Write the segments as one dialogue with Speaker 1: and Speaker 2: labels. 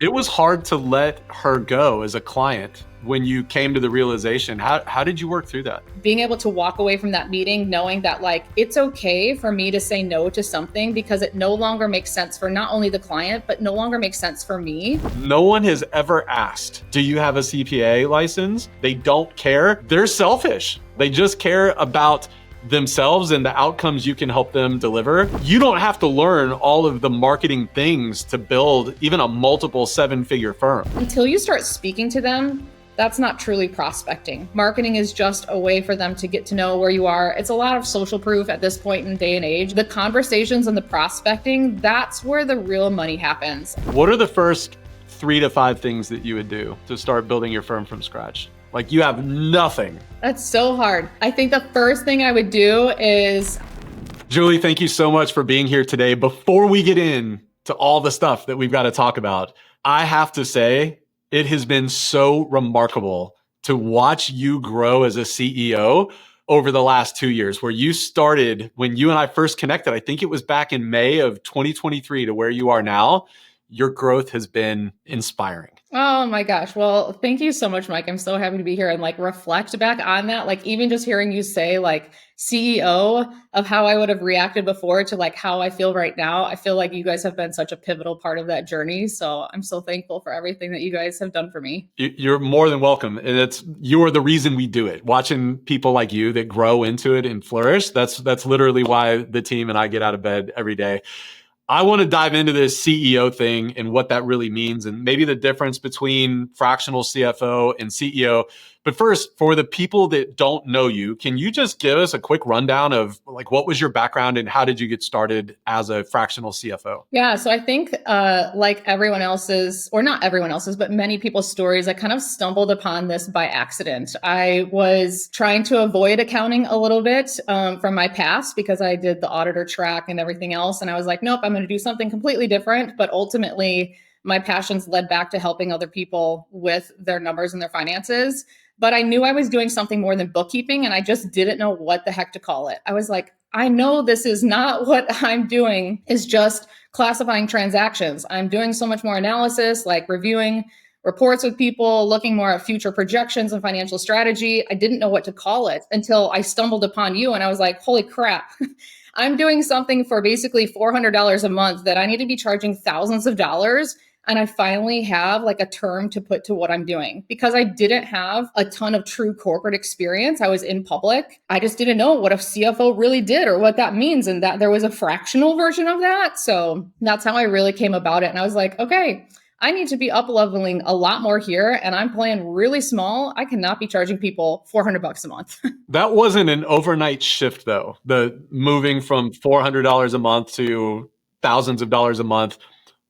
Speaker 1: It was hard to let her go as a client when you came to the realization. How did you work through that?
Speaker 2: Being able to walk away from that meeting knowing that like it's okay for me to say no to something because it no longer makes sense for not only the client, but no longer makes sense for me.
Speaker 1: No one has ever asked, do you have a CPA license? They don't care. They're selfish. They just care about themselves and the outcomes you can help them deliver. You don't have to learn all of the marketing things to build even a multiple seven-figure firm.
Speaker 2: Until you start speaking to them, that's not truly prospecting. Marketing is just a way for them to get to know where you are. It's a lot of social proof at this point in day and age. The conversations and the prospecting, that's where the real money happens.
Speaker 1: What are the first 3 to 5 things that you would do to start building your firm from scratch? Like you have nothing.
Speaker 2: That's so hard. I think the first thing I would do is...
Speaker 1: Julie, thank you so much for being here today. Before we get in to all the stuff that we've got to talk about, I have to say, it has been so remarkable to watch you grow as a CEO over the last 2 years, where you started when you and I first connected. I think it was back in May of 2023 to where you are now. Your growth has been inspiring.
Speaker 2: Oh my gosh. Well, thank you so much, Mike. I'm so happy to be here and like reflect back on that. Like even just hearing you say like CEO of how I would have reacted before to like how I feel right now. I feel like you guys have been such a pivotal part of that journey. So I'm so thankful for everything that you guys have done for me.
Speaker 1: You're more than welcome. And you're the reason we do it. Watching people like you that grow into it and flourish. That's literally why the team and I get out of bed every day. I want to dive into this CEO thing and what that really means and maybe the difference between fractional CFO and CEO. But first, for the people that don't know you, can you just give us a quick rundown of like what was your background and how did you get started as a fractional CFO?
Speaker 2: Yeah, so I think like everyone else's, or not everyone else's, but many people's stories, I kind of stumbled upon this by accident. I was trying to avoid accounting a little bit from my past because I did the auditor track and everything else. And I was like, nope, I'm going to do something completely different. But ultimately, my passions led back to helping other people with their numbers and their finances. But I knew I was doing something more than bookkeeping, and I just didn't know what the heck to call it. I was like, I know this is not what I'm doing, is just classifying transactions. I'm doing so much more analysis, like reviewing reports with people, looking more at future projections and financial strategy. I didn't know what to call it until I stumbled upon you, and I was like, holy crap. I'm doing something for basically $400 a month that I need to be charging thousands of dollars. And I finally have like a term to put to what I'm doing because I didn't have a ton of true corporate experience. I was in public. I just didn't know what a CFO really did or what that means and that there was a fractional version of that. So that's how I really came about it. And I was like, okay, I need to be up leveling a lot more here. And I'm playing really small. I cannot be charging people $400 a month.
Speaker 1: That wasn't an overnight shift though. The moving from $400 a month to thousands of dollars a month.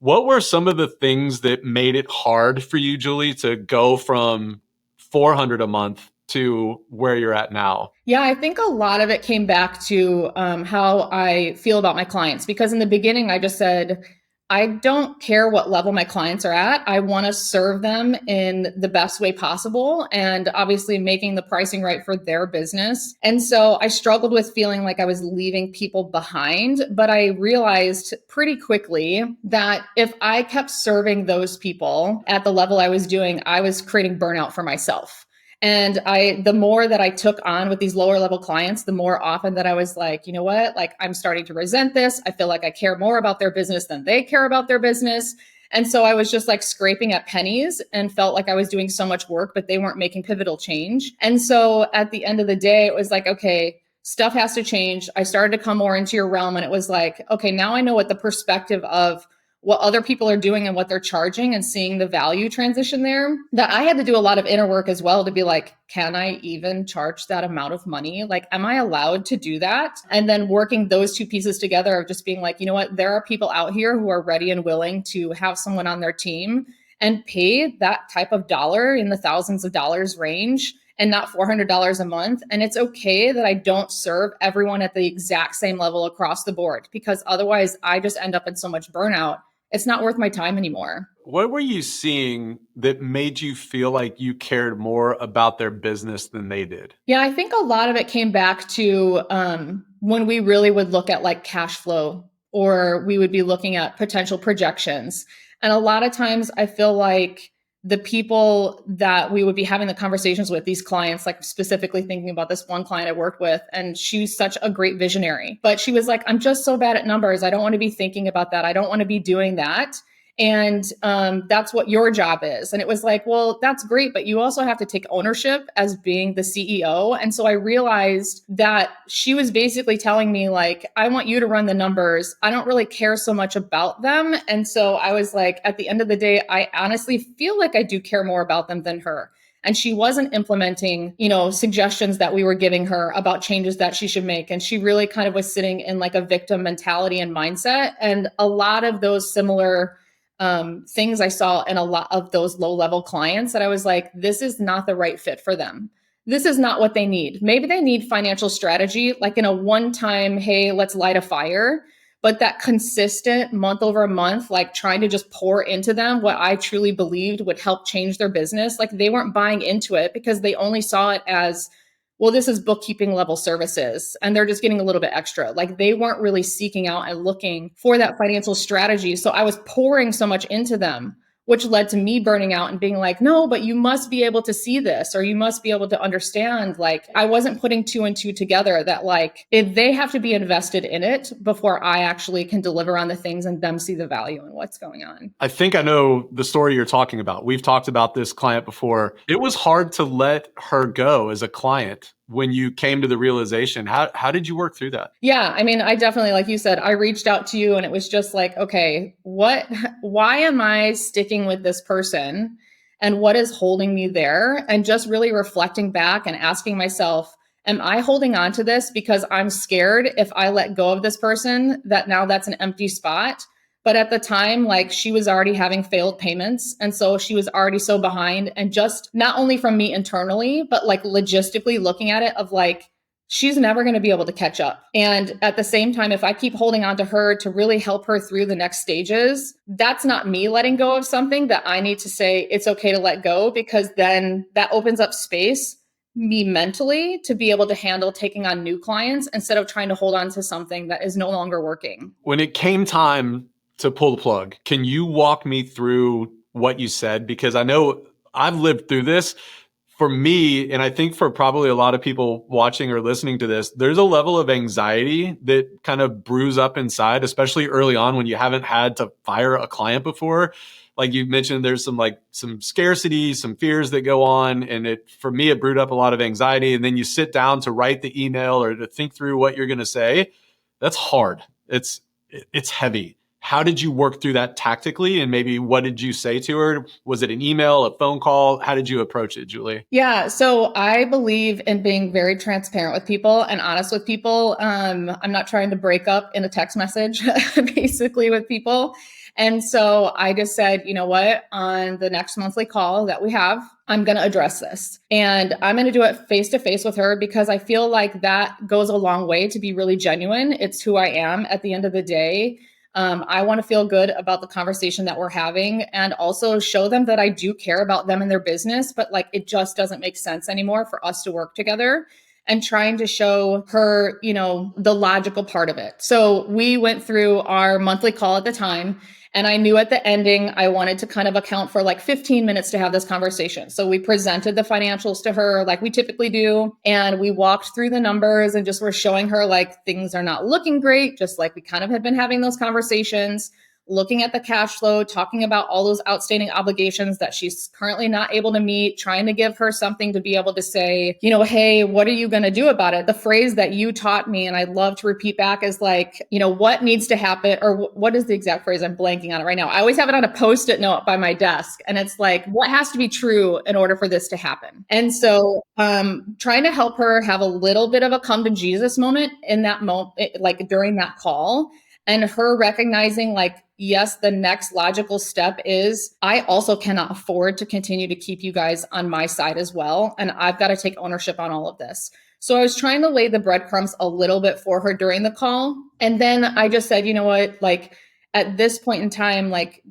Speaker 1: What were some of the things that made it hard for you, Julie, to go from 400 a month to where you're at now?
Speaker 2: Yeah, I think a lot of it came back to how I feel about my clients, because in the beginning, I just said, I don't care what level my clients are at. I want to serve them in the best way possible and obviously making the pricing right for their business. And so I struggled with feeling like I was leaving people behind, but I realized pretty quickly that if I kept serving those people at the level I was doing, I was creating burnout for myself. And the more that I took on with these lower level clients, the more often that I was like, you know what, like I'm starting to resent this. I feel like I care more about their business than they care about their business. And so I was just like scraping at pennies and felt like I was doing so much work, but they weren't making pivotal change. And so at the end of the day, it was like, okay, stuff has to change. I started to come more into your realm and it was like, okay, now I know what the perspective of what other people are doing and what they're charging and seeing the value transition there, that I had to do a lot of inner work as well to be like, can I even charge that amount of money? Like, am I allowed to do that? And then working those two pieces together of just being like, you know what, there are people out here who are ready and willing to have someone on their team and pay that type of dollar in the thousands of dollars range and not $400 a month. And it's okay that I don't serve everyone at the exact same level across the board, because otherwise I just end up in so much burnout. It's not worth my time anymore.
Speaker 1: What were you seeing that made you feel like you cared more about their business than they did?
Speaker 2: Yeah, I think a lot of it came back to when we really would look at like cash flow, or we would be looking at potential projections. And a lot of times I feel like the people that we would be having the conversations with, these clients, like specifically thinking about this one client I worked with, and she's such a great visionary, but she was like, I'm just so bad at numbers. I don't want to be thinking about that. I don't want to be doing that. And that's what your job is. And it was like, well, that's great, but you also have to take ownership as being the CEO. And so I realized that she was basically telling me, like, I want you to run the numbers. I don't really care so much about them. And so I was like, at the end of the day, I honestly feel like I do care more about them than her. And she wasn't implementing, suggestions that we were giving her about changes that she should make. And she really kind of was sitting in like a victim mentality and mindset. And a lot of those similar things I saw in a lot of those low level clients, that I was like, this is not the right fit for them. This is not what they need. Maybe they need financial strategy, like in a one time, hey, let's light a fire. But that consistent month over month, like trying to just pour into them what I truly believed would help change their business, like they weren't buying into it because they only saw it as, well, this is bookkeeping level services and they're just getting a little bit extra. Like they weren't really seeking out and looking for that financial strategy. So I was pouring so much into them, which led to me burning out and being like, no, but you must be able to see this, or you must be able to understand. Like I wasn't putting two and two together, that like if they have to be invested in it before I actually can deliver on the things and them see the value in what's going on.
Speaker 1: I think I know the story you're talking about. We've talked about this client before. It was hard to let her go as a client when you came to the realization. How did you work through that?
Speaker 2: Yeah, I mean, I definitely, like you said, I reached out to you and it was just like, okay, why am I sticking with this person and what is holding me there? And just really reflecting back and asking myself, am I holding on to this because I'm scared if I let go of this person that now that's an empty spot? But at the time, like she was already having failed payments. And so she was already so behind. And just not only from me internally, but like logistically looking at it of like, she's never going to be able to catch up. And at the same time, if I keep holding on to her to really help her through the next stages, that's not me letting go of something that I need to say it's okay to let go, because then that opens up space me mentally to be able to handle taking on new clients instead of trying to hold on to something that is no longer working.
Speaker 1: When it came time to pull the plug, can you walk me through what you said? Because I know I've lived through this. For me, and I think for probably a lot of people watching or listening to this, there's a level of anxiety that kind of brews up inside, especially early on when you haven't had to fire a client before. Like you mentioned, there's some scarcity, some fears that go on. And for me, it brewed up a lot of anxiety. And then you sit down to write the email or to think through what you're going to say. That's hard. It's heavy. How did you work through that tactically? And maybe what did you say to her? Was it an email, a phone call? How did you approach it, Julie?
Speaker 2: Yeah. So I believe in being very transparent with people and honest with people. I'm not trying to break up in a text message basically with people. And so I just said, you know what, on the next monthly call that we have, I'm going to address this and I'm going to do it face to face with her, because I feel like that goes a long way to be really genuine. It's who I am at the end of the day. I want to feel good about the conversation that we're having and also show them that I do care about them and their business, but like it just doesn't make sense anymore for us to work together, and trying to show her, the logical part of it. So we went through our monthly call at the time. And I knew at the ending, I wanted to kind of account for like 15 minutes to have this conversation. So we presented the financials to her like we typically do. And we walked through the numbers and just were showing her like things are not looking great, just like we kind of had been having those conversations, looking at the cash flow, talking about all those outstanding obligations that she's currently not able to meet, trying to give her something to be able to say, hey, what are you going to do about it? The phrase that you taught me, and I love to repeat back, is like, what needs to happen, or what is the exact phrase? I'm blanking on it right now. I always have it on a Post-it note by my desk. And it's like, what has to be true in order for this to happen? And so trying to help her have a little bit of a come to Jesus moment in that moment, like during that call. And her recognizing like, yes, the next logical step is I also cannot afford to continue to keep you guys on my side as well. And I've got to take ownership on all of this. So I was trying to lay the breadcrumbs a little bit for her during the call. And then I just said, you know what, like at this point in time, like,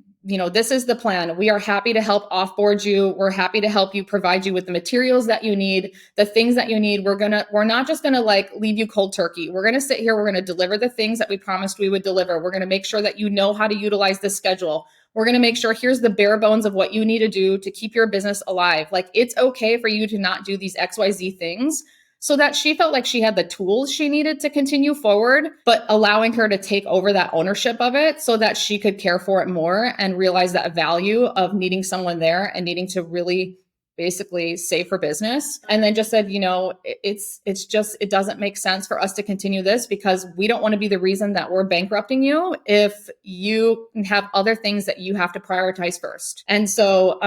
Speaker 2: this is the plan. We are happy to help offboard you. We're happy to help you, provide you with the materials that you need, the things that you need. We're not just going to like leave you cold turkey. We're going to sit here. We're going to deliver the things that we promised we would deliver. We're going to make sure that you know how to utilize this schedule. We're going to make sure here's the bare bones of what you need to do to keep your business alive. Like, it's okay for you to not do these XYZ things, so that she felt like she had the tools she needed to continue forward, but allowing her to take over that ownership of it so that she could care for it more and realize that value of needing someone there and needing to really basically save her business. And then just said, it's just, it doesn't make sense for us to continue this because we don't want to be the reason that we're bankrupting you if you have other things that you have to prioritize first. And so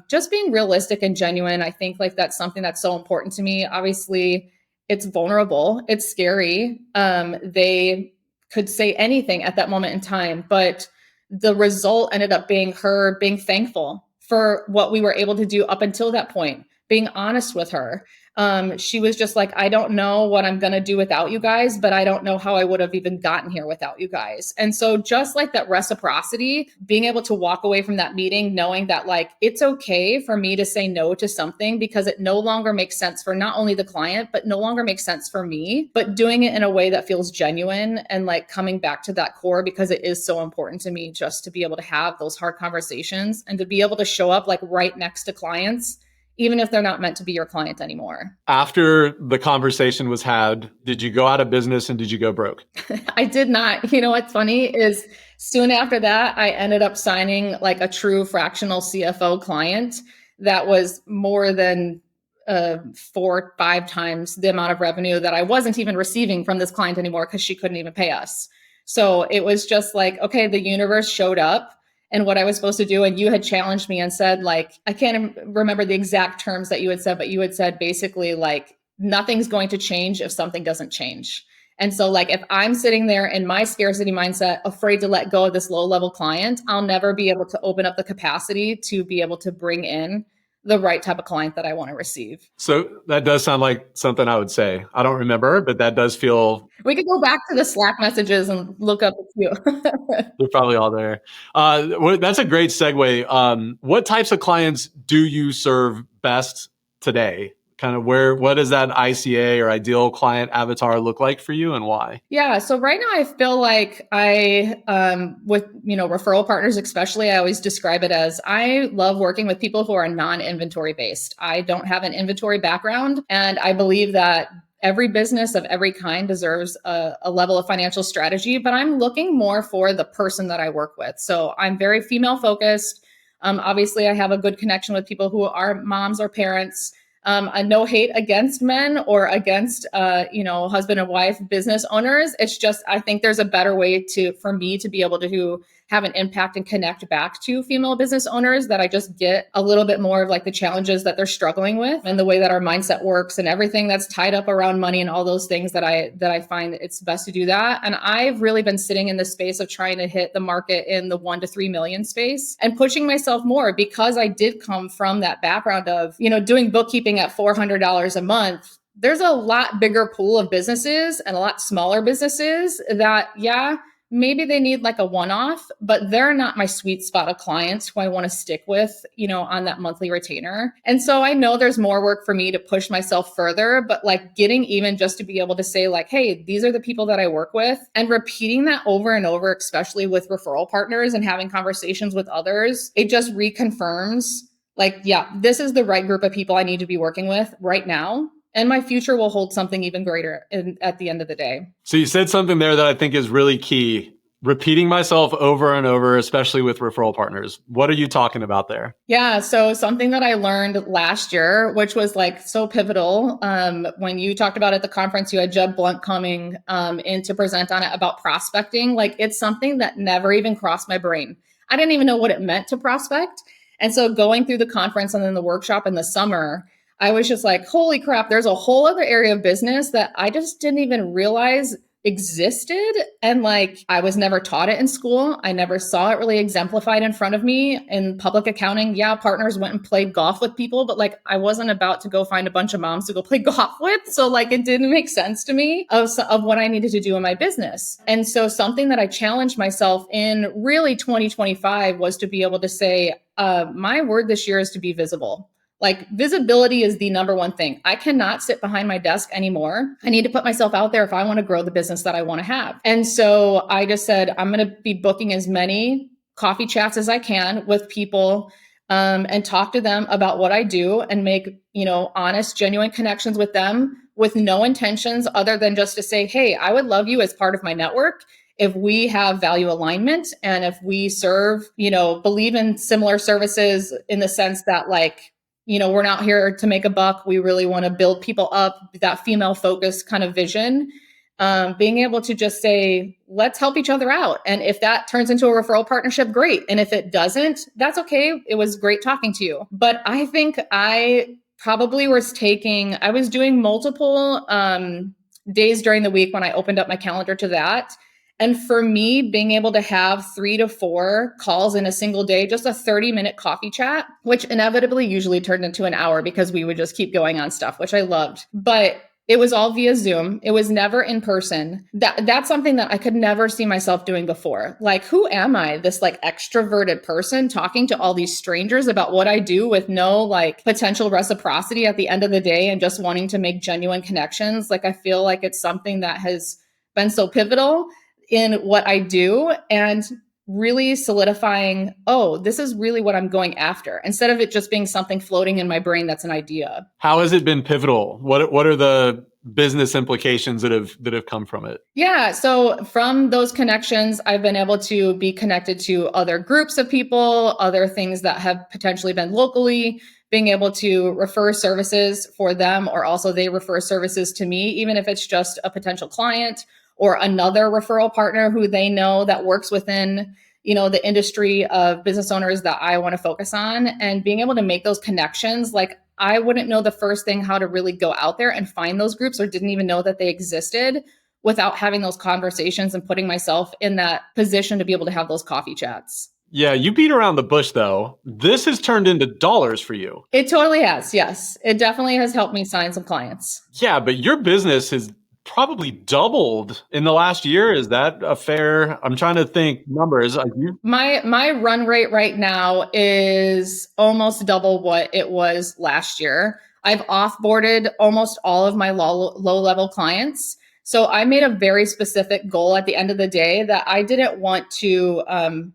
Speaker 2: just being realistic and genuine, I think like that's something that's so important to me. Obviously, it's vulnerable. It's scary. They could say anything at that moment in time, but the result ended up being her being thankful for what we were able to do up until that point, being honest with her. She was just like, I don't know what I'm going to do without you guys, but I don't know how I would have even gotten here without you guys. And so just like that reciprocity, being able to walk away from that meeting, knowing that like, it's okay for me to say no to something because it no longer makes sense for not only the client, but no longer makes sense for me, but doing it in a way that feels genuine and like coming back to that core because it is so important to me just to be able to have those hard conversations and to be able to show up like right next to clients, even if they're not meant to be your client anymore.
Speaker 1: After the conversation was had, did you go out of business and did you go broke?
Speaker 2: I did not. You know what's funny is soon after that, I ended up signing like a true fractional CFO client that was more than 4 or 5 times the amount of revenue that I wasn't even receiving from this client anymore because she couldn't even pay us. So it was just like, okay, the universe showed up and what I was supposed to do. And you had challenged me and said, like, I can't remember the exact terms that you had said, but you had said basically like, nothing's going to change if something doesn't change. And so like, if I'm sitting there in my scarcity mindset, afraid to let go of this low level client, I'll never be able to open up the capacity to be able to bring in the right type of client that I want to receive.
Speaker 1: So that does sound like something I would say. I don't remember, but that does feel.
Speaker 2: We could go back to the Slack messages and look up a few.
Speaker 1: They're probably all there. That's a great segue. What types of clients do you serve best today? Kind of what does that ICA or ideal client avatar look like for you and why?
Speaker 2: Yeah. So right now I feel like with, referral partners, especially, I always describe it as I love working with people who are non-inventory based. I don't have an inventory background. And I believe that every business of every kind deserves a level of financial strategy, but I'm looking more for the person that I work with. So I'm very female focused. Obviously I have a good connection with people who are moms or parents. No hate against men or against, husband and wife business owners. It's just, I think there's a better way for me to be able to have an impact and connect back to female business owners that I just get a little bit more of like the challenges that they're struggling with and the way that our mindset works and everything that's tied up around money and all those things that I find it's best to do that. And I've really been sitting in the space of trying to hit the market in the 1 to 3 million space and pushing myself more because I did come from that background of, doing bookkeeping at $400 a month. There's a lot bigger pool of businesses and a lot smaller businesses that, maybe they need like a one-off, but they're not my sweet spot of clients who I want to stick with, on that monthly retainer. And so I know there's more work for me to push myself further, but like getting even just to be able to say like, hey, these are the people that I work with and repeating that over and over, especially with referral partners and having conversations with others, it just reconfirms like, yeah, this is the right group of people I need to be working with right now. And my future will hold something even greater at the end of the day.
Speaker 1: So you said something there that I think is really key. Repeating myself over and over, especially with referral partners. What are you talking about there?
Speaker 2: Yeah. So something that I learned last year, which was like so pivotal, when you talked about at the conference, you had Jeb Blunt coming in to present on it about prospecting. Like it's something that never even crossed my brain. I didn't even know what it meant to prospect. And so going through the conference and then the workshop in the summer, I was just like, holy crap, there's a whole other area of business that I just didn't even realize existed. And like, I was never taught it in school. I never saw it really exemplified in front of me in public accounting. Yeah, partners went and played golf with people, but like, I wasn't about to go find a bunch of moms to go play golf with. So like, it didn't make sense to me of what I needed to do in my business. And so something that I challenged myself in really 2025 was to be able to say, my word this year is to be visible. Like visibility is the number one thing. I cannot sit behind my desk anymore. I need to put myself out there if I want to grow the business that I want to have. And so I just said, I'm going to be booking as many coffee chats as I can with people, and talk to them about what I do and make, honest, genuine connections with them with no intentions other than just to say, hey, I would love you as part of my network if we have value alignment and if we serve, believe in similar services in the sense that like, we're not here to make a buck. We really want to build people up, that female focused kind of vision. Being able to just say, let's help each other out. And if that turns into a referral partnership, great. And if it doesn't, that's okay. It was great talking to you. But I think I probably I was doing multiple days during the week when I opened up my calendar to that. And for me, being able to have 3 to 4 calls in a single day, just a 30-minute coffee chat, which inevitably usually turned into an hour because we would just keep going on stuff, which I loved. But it was all via Zoom. It was never in person. That's something that I could never see myself doing before. Like, who am I? This like extroverted person talking to all these strangers about what I do with no like potential reciprocity at the end of the day and just wanting to make genuine connections. Like, I feel like it's something that has been so pivotal in what I do and really solidifying, oh, this is really what I'm going after, instead of it just being something floating in my brain that's an idea.
Speaker 1: How has it been pivotal? What are the business implications that have come from it?
Speaker 2: Yeah, so from those connections, I've been able to be connected to other groups of people, other things that have potentially been locally, being able to refer services for them, or also they refer services to me, even if it's just a potential client or another referral partner who they know that works within, the industry of business owners that I want to focus on, and being able to make those connections. Like, I wouldn't know the first thing how to really go out there and find those groups, or didn't even know that they existed, without having those conversations and putting myself in that position to be able to have those coffee chats.
Speaker 1: Yeah, you beat around the bush though. This has turned into dollars for you.
Speaker 2: It totally has. Yes. It definitely has helped me sign some clients.
Speaker 1: Yeah, but your business has probably doubled in the last year. Is that a fair? I'm trying to think numbers.
Speaker 2: My run rate right now is almost double what it was last year. I've offboarded almost all of my low level clients. So I made a very specific goal at the end of the day that I didn't want to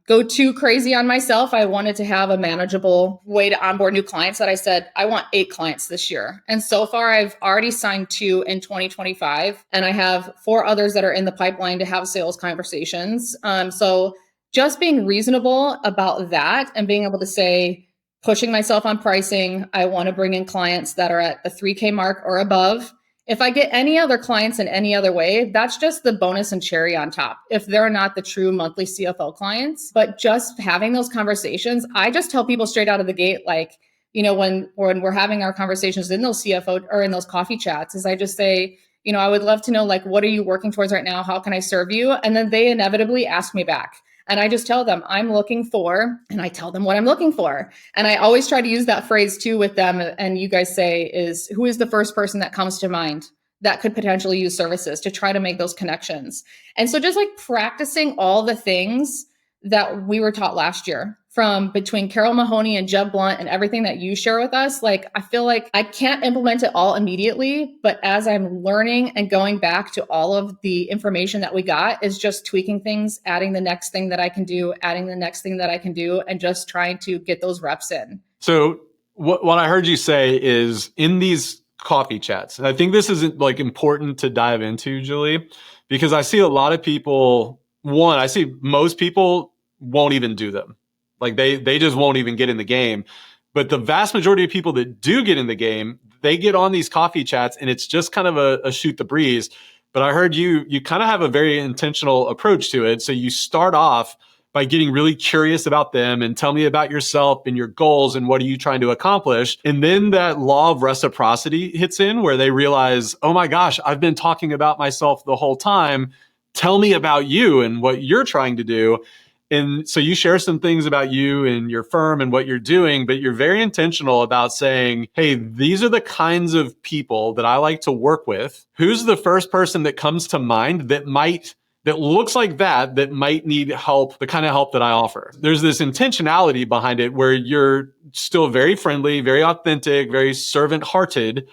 Speaker 2: go too crazy on myself. I wanted to have a manageable way to onboard new clients, that I said, I want 8 clients this year. And so far, I've already signed 2 in 2025. And I have 4 others that are in the pipeline to have sales conversations. So just being reasonable about that and being able to say, pushing myself on pricing, I want to bring in clients that are at the 3K mark or above. If I get any other clients in any other way, that's just the bonus and cherry on top, if they're not the true monthly CFO clients. But just having those conversations, I just tell people straight out of the gate, like, when we're having our conversations in those CFO or in those coffee chats, is I just say, I would love to know, like, what are you working towards right now? How can I serve you? And then they inevitably ask me back. And I just tell them I'm looking for, and I tell them what I'm looking for. And I always try to use that phrase too with them. And you guys say is, who is the first person that comes to mind that could potentially use services, to try to make those connections? And so just like practicing all the things that we were taught last year, from between Carol Mahoney and Jeb Blunt and everything that you share with us, like, I feel like I can't implement it all immediately, but as I'm learning and going back to all of the information that we got, is just tweaking things, adding the next thing that I can do, adding the next thing that I can do, and just trying to get those reps in.
Speaker 1: So what I heard you say is, in these coffee chats, and I think this is like important to dive into, Julie, because I see a lot of people, I see most people won't even do them. Like they just won't even get in the game. But the vast majority of people that do get in the game, they get on these coffee chats and it's just kind of a shoot the breeze. But I heard you kind of have a very intentional approach to it. So you start off by getting really curious about them and tell me about yourself and your goals and what are you trying to accomplish. And then that law of reciprocity hits in, where they realize, oh my gosh, I've been talking about myself the whole time. Tell me about you and what you're trying to do. And so you share some things about you and your firm and what you're doing, but you're very intentional about saying, hey, these are the kinds of people that I like to work with. Who's the first person that comes to mind that looks like that might need help, the kind of help that I offer? There's this intentionality behind it where you're still very friendly, very authentic, very servant-hearted,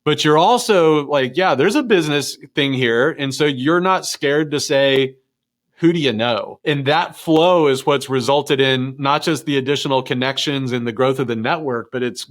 Speaker 1: but you're also like, yeah, there's a business thing here. And so you're not scared to say, who do you know? And that flow is what's resulted in not just the additional connections and the growth of the network, but it's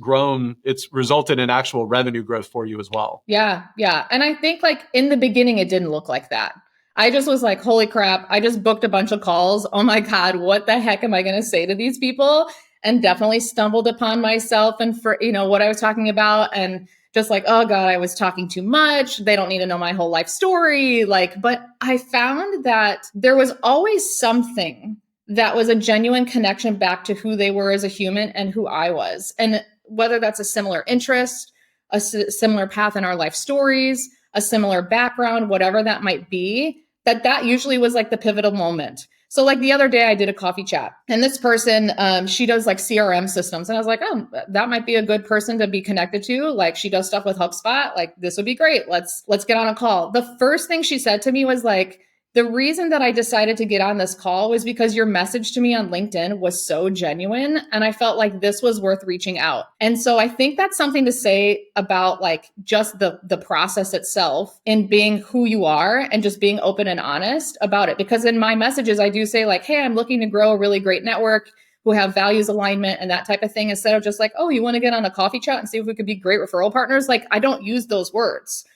Speaker 1: resulted in actual revenue growth for you as well.
Speaker 2: Yeah. Yeah. And I think like in the beginning, it didn't look like that. I just was like, holy crap, I just booked a bunch of calls. Oh my God, what the heck am I going to say to these people? And definitely stumbled upon myself and for, what I was talking about. And just like, oh God, I was talking too much. They don't need to know my whole life story. Like, but I found that there was always something that was a genuine connection back to who they were as a human and who I was. And whether that's a similar interest, similar path in our life stories, a similar background, whatever that might be, that usually was like the pivotal moment. So like the other day I did a coffee chat and this person, she does like CRM systems. And I was like, oh, that might be a good person to be connected to. Like she does stuff with HubSpot. Like this would be great. Let's get on a call. The first thing she said to me was like, the reason that I decided to get on this call was because your message to me on LinkedIn was so genuine. And I felt like this was worth reaching out. And so I think that's something to say about like just the process itself in being who you are and just being open and honest about it. Because in my messages, I do say like, hey, I'm looking to grow a really great network who have values alignment and that type of thing, instead of just like, oh, you want to get on a coffee chat and see if we could be great referral partners? Like I don't use those words.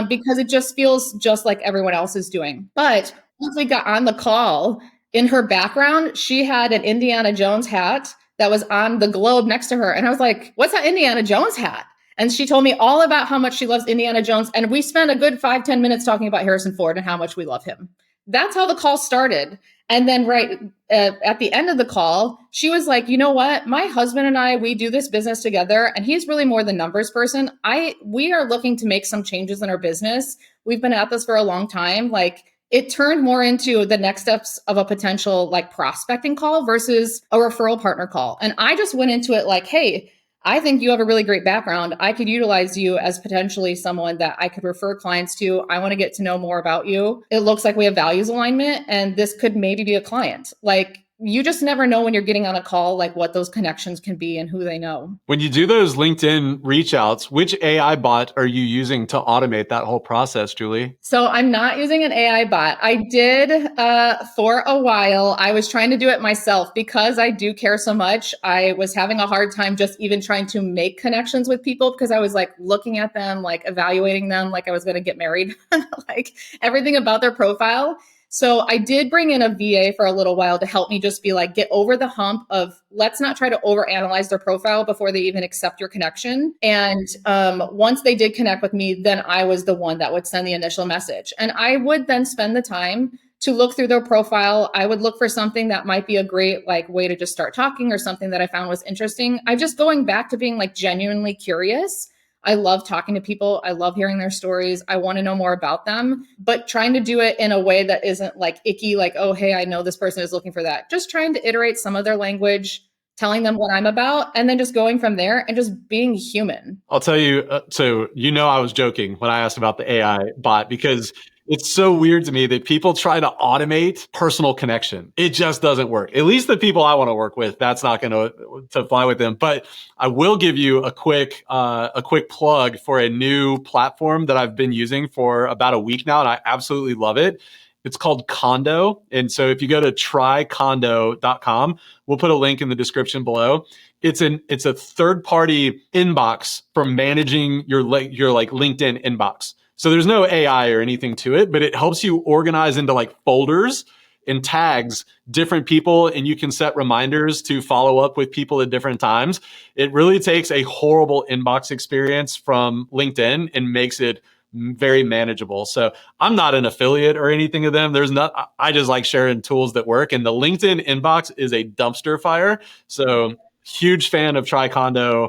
Speaker 2: Because it just feels just like everyone else is doing. But once we got on the call, in her background, she had an Indiana Jones hat that was on the globe next to her. And I was like, what's that Indiana Jones hat? And she told me all about how much she loves Indiana Jones. And we spent a good 5-10 minutes talking about Harrison Ford and how much we love him. That's how the call started. And then at the end of the call, she was like, you know what? My husband and I, we do this business together and he's really more the numbers person. We are looking to make some changes in our business. We've been at this for a long time. Like it turned more into the next steps of a potential like prospecting call versus a referral partner call. And I just went into it like, hey, I think you have a really great background. I could utilize you as potentially someone that I could refer clients to. I want to get to know more about you. It looks like we have values alignment and this could maybe be a client. Like you just never know when you're getting on a call, like what those connections can be and who they know.
Speaker 1: When you do those LinkedIn reach outs, which AI bot are you using to automate that whole process, Julie?
Speaker 2: So I'm not using an AI bot. I did for a while. I was trying to do it myself because I do care so much. I was having a hard time just even trying to make connections with people because I was like looking at them, like evaluating them like I was going to get married, like everything about their profile. So I did bring in a VA for a little while to help me just be like, get over the hump of let's not try to overanalyze their profile before they even accept your connection. And once they did connect with me, then I was the one that would send the initial message. And I would then spend the time to look through their profile. I would look for something that might be a great like way to just start talking or something that I found was interesting. I just going back to being like genuinely curious. I love talking to people. I love hearing their stories. I want to know more about them, but trying to do it in a way that isn't like icky, like, oh, hey, I know this person is looking for that. Just trying to iterate some of their language, telling them what I'm about, and then just going from there and just being human.
Speaker 1: I'll tell you, I was joking when I asked about the AI bot because it's so weird to me that people try to automate personal connection. It just doesn't work. At least the people I want to work with, that's not going to fly with them. But I will give you a quick plug for a new platform that I've been using for about a week now, and I absolutely love it. It's called Condo. And so if you go to trycondo.com, we'll put a link in the description below. It's a third-party inbox for managing your like LinkedIn inbox. So there's no AI or anything to it, but it helps you organize into like folders and tags different people, and you can set reminders to follow up with people at different times. It really takes a horrible inbox experience from LinkedIn and makes it very manageable. So I'm not an affiliate or anything of them. I just like sharing tools that work, and the LinkedIn inbox is a dumpster fire. So huge fan of Tricondo.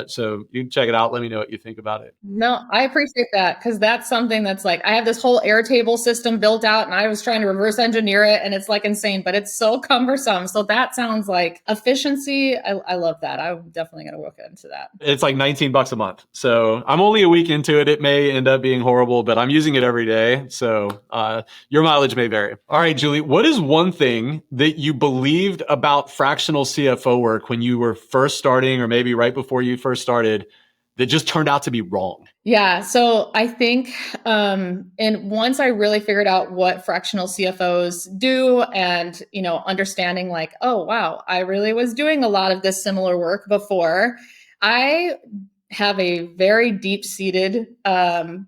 Speaker 1: So you can check it out. Let me know what you think about it.
Speaker 2: No, I appreciate that because that's something that's like, I have this whole Airtable system built out and I was trying to reverse engineer it and it's like insane, but it's so cumbersome. So that sounds like efficiency. I love that. I'm definitely going to look into that.
Speaker 1: It's like $19 a month. So I'm only a week into it. It may end up being horrible, but I'm using it every day. So your mileage may vary. All right, Julie, what is one thing that you believed about fractional CFO work when you were first starting or maybe right before you first started that just turned out to be wrong?
Speaker 2: Yeah. So I think, and once I really figured out what fractional CFOs do and, understanding like, oh, wow, I really was doing a lot of this similar work before. I have a very deep seated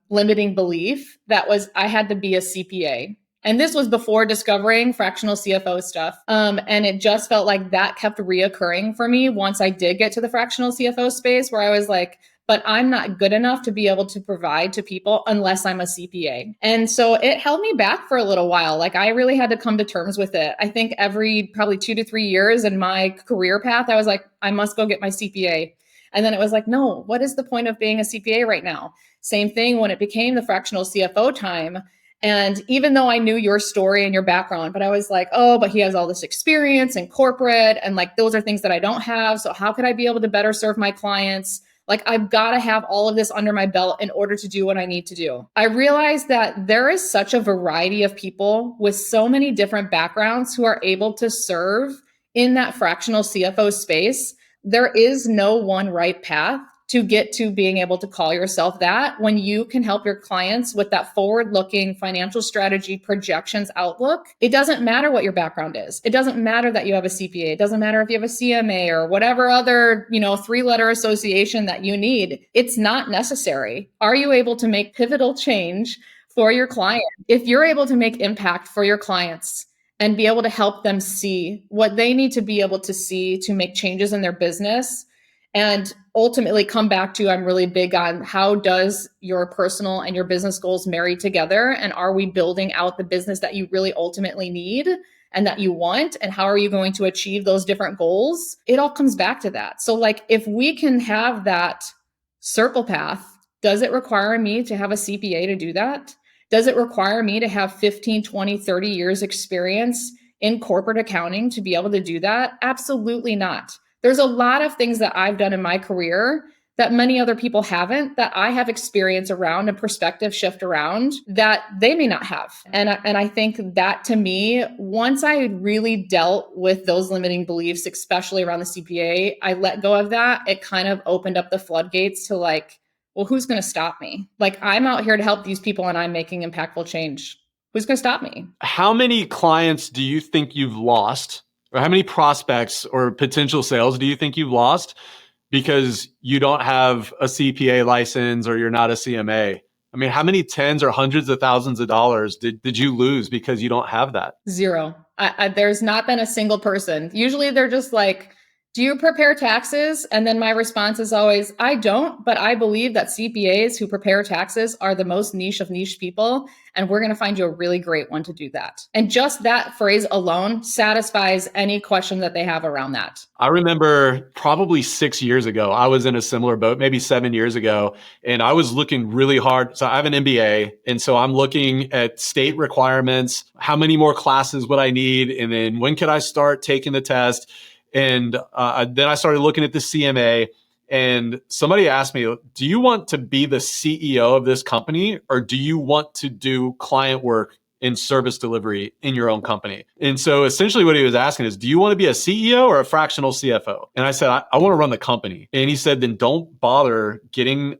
Speaker 2: limiting belief that was I had to be a CPA. And this was before discovering fractional CFO stuff. And it just felt like that kept reoccurring for me once I did get to the fractional CFO space where I was like, but I'm not good enough to be able to provide to people unless I'm a CPA. And so it held me back for a little while. Like I really had to come to terms with it. I think every probably 2 to 3 years in my career path, I was like, I must go get my CPA. And then it was like, no, what is the point of being a CPA right now? Same thing when it became the fractional CFO time. And even though I knew your story and your background, but I was like, oh, but he has all this experience in corporate. And like, those are things that I don't have. So how could I be able to better serve my clients? Like, I've got to have all of this under my belt in order to do what I need to do. I realized that there is such a variety of people with so many different backgrounds who are able to serve in that fractional CFO space. There is no one right path to get to being able to call yourself that when you can help your clients with that forward-looking financial strategy projections outlook. It doesn't matter what your background is. It doesn't matter that you have a CPA. It doesn't matter if you have a CMA or whatever other, 3-letter association that you need. It's not necessary. Are you able to make pivotal change for your client? If you're able to make impact for your clients and be able to help them see what they need to be able to see to make changes in their business, and ultimately come back to, I'm really big on how does your personal and your business goals marry together? And are we building out the business that you really ultimately need and that you want? And how are you going to achieve those different goals? It all comes back to that. So like, if we can have that circle path, does it require me to have a CPA to do that? Does it require me to have 15, 20, 30 years experience in corporate accounting to be able to do that? Absolutely not. There's a lot of things that I've done in my career that many other people haven't, that I have experience around and perspective shift around that they may not have. And I think that to me, once I really dealt with those limiting beliefs, especially around the CPA, I let go of that. It kind of opened up the floodgates to like, well, who's going to stop me? Like, I'm out here to help these people and I'm making impactful change. Who's going to stop me?
Speaker 1: How many clients do you think you've lost? Or how many prospects or potential sales do you think you've lost because you don't have a CPA license or you're not a CMA? I mean, how many tens or hundreds of thousands of dollars did you lose because you don't have that?
Speaker 2: Zero. There's not been a single person. Usually they're just like, do you prepare taxes? And then my response is always, I don't, but I believe that CPAs who prepare taxes are the most niche of niche people. And we're going to find you a really great one to do that. And just that phrase alone satisfies any question that they have around that.
Speaker 1: I remember probably 6 years ago, I was in a similar boat, maybe 7 years ago, and I was looking really hard. So I have an MBA. And so I'm looking at state requirements. How many more classes would I need? And then when could I start taking the test? And then I started looking at the CMA, and somebody asked me, do you want to be the CEO of this company, or do you want to do client work in service delivery in your own company? And so essentially what he was asking is, do you want to be a CEO or a fractional CFO? And I said, I want to run the company. And he said, then don't bother getting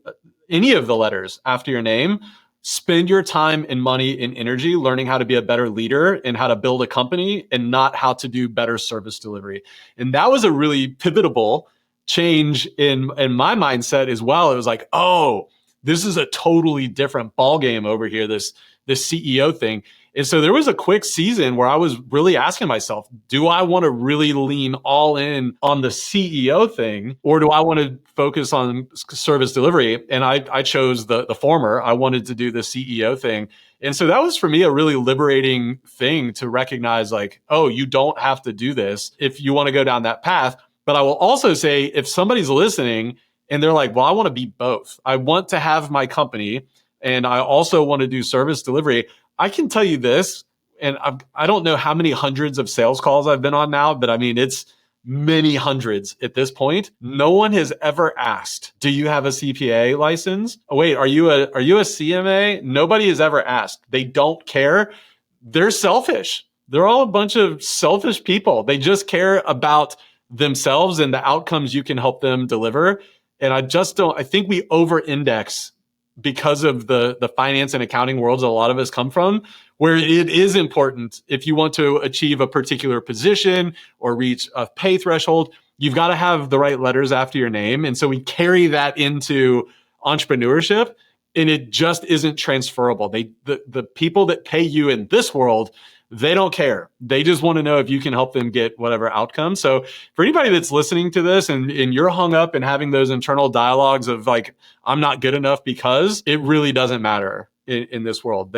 Speaker 1: any of the letters after your name. Spend your time and money and energy learning how to be a better leader and how to build a company and not how to do better service delivery. And that was a really pivotal change in my mindset as well. It was like, oh, this is a totally different ballgame over here, this CEO thing. And so there was a quick season where I was really asking myself, do I want to really lean all in on the CEO thing, or do I want to focus on service delivery? And I chose the former. I wanted to do the CEO thing. And so that was for me a really liberating thing to recognize, like, oh, you don't have to do this if you want to go down that path. But I will also say, if somebody's listening and they're like, well, I want to be both. I want to have my company and I also want to do service delivery. I can tell you this, and I don't know how many hundreds of sales calls I've been on now, but I mean, it's many hundreds at this point. No one has ever asked, do you have a CPA license? Oh, wait, are you a CMA? Nobody has ever asked. They don't care. They're selfish. They're all a bunch of selfish people. They just care about themselves and the outcomes you can help them deliver. And I think we over index because of the finance and accounting worlds a lot of us come from, where it is important if you want to achieve a particular position or reach a pay threshold, you've got to have the right letters after your name. And so we carry that into entrepreneurship, and it just isn't transferable. The people that pay you in this world, they don't care. They just want to know if you can help them get whatever outcome. So for anybody that's listening to this and you're hung up and having those internal dialogues of like, I'm not good enough, because it really doesn't matter in this world.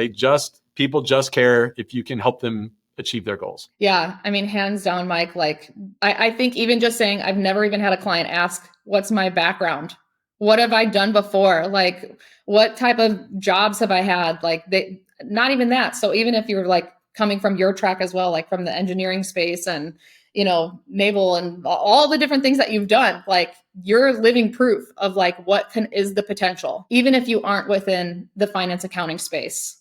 Speaker 1: People just care if you can help them achieve their goals.
Speaker 2: Yeah. I mean, hands down, Mike, like I think even just saying, I've never even had a client ask, what's my background? What have I done before? Like, what type of jobs have I had? Like not even that. So even if you're like coming from your track as well, like from the engineering space and, naval and all the different things that you've done, like you're living proof of like is the potential, even if you aren't within the finance accounting space,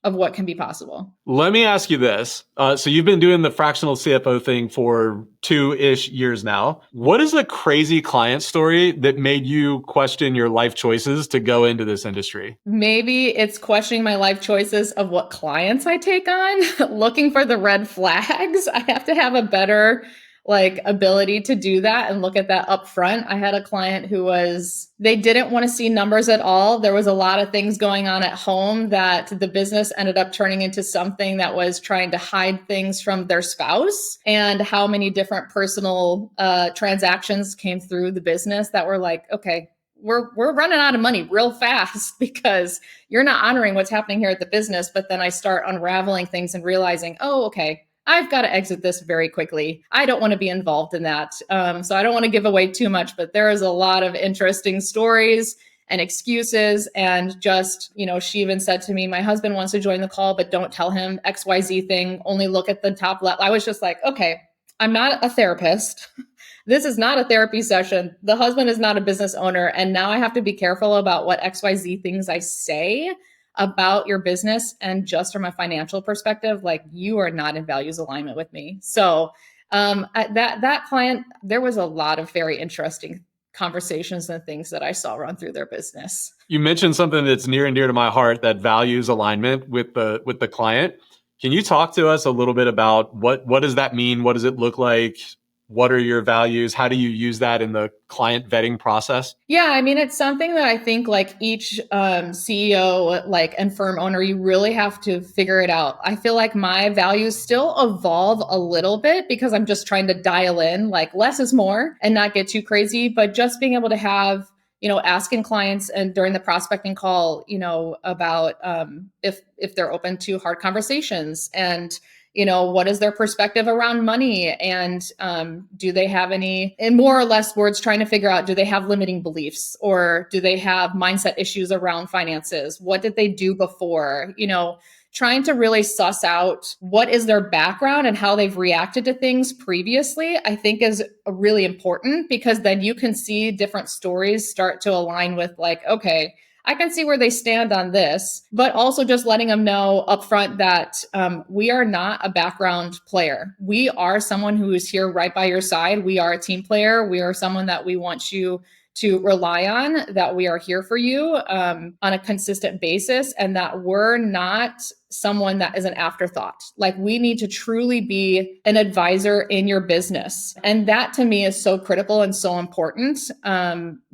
Speaker 2: of what can be possible.
Speaker 1: Let me ask you this. So you've been doing the fractional CFO thing for 2-ish years now. What is a crazy client story that made you question your life choices to go into this industry?
Speaker 2: Maybe it's questioning my life choices of what clients I take on, looking for the red flags. I have to have a better ability to do that and look at that up front. I had a client who they didn't want to see numbers at all. There was a lot of things going on at home that the business ended up turning into something that was trying to hide things from their spouse, and how many different personal transactions came through the business that were like, okay, we're running out of money real fast because you're not honoring what's happening here at the business. But then I start unraveling things and realizing, oh, okay, I've got to exit this very quickly. I don't want to be involved in that. So I don't want to give away too much, but there is a lot of interesting stories and excuses. And just, she even said to me, my husband wants to join the call, but don't tell him XYZ thing. Only look at the top left. I was just like, okay, I'm not a therapist. This is not a therapy session. The husband is not a business owner. And now I have to be careful about what XYZ things I say about your business. And just from a financial perspective, like you are not in values alignment with me. So that client, there was a lot of very interesting conversations and things that I saw run through their business.
Speaker 1: You mentioned something that's near and dear to my heart, that values alignment with the client. Can you talk to us a little bit about what does that mean? What does it look like? What are your values? How do you use that in the client vetting process?
Speaker 2: Yeah, I mean, it's something that I think like each CEO and firm owner, you really have to figure it out. I feel like my values still evolve a little bit because I'm just trying to dial in like less is more and not get too crazy, but just being able to have, asking clients and during the prospecting call, about if they're open to hard conversations, and what is their perspective around money? And do they have any, in more or less words, trying to figure out, do they have limiting beliefs, or do they have mindset issues around finances? What did they do before? Trying to really suss out what is their background and how they've reacted to things previously, I think is really important, because then you can see different stories start to align with like, okay, I can see where they stand on this, but also just letting them know upfront that we are not a background player. We are someone who is here right by your side. We are a team player. We are someone that we want you to rely on, that we are here for you on a consistent basis, and that we're not someone that is an afterthought. Like, we need to truly be an advisor in your business. And that to me is so critical and so important,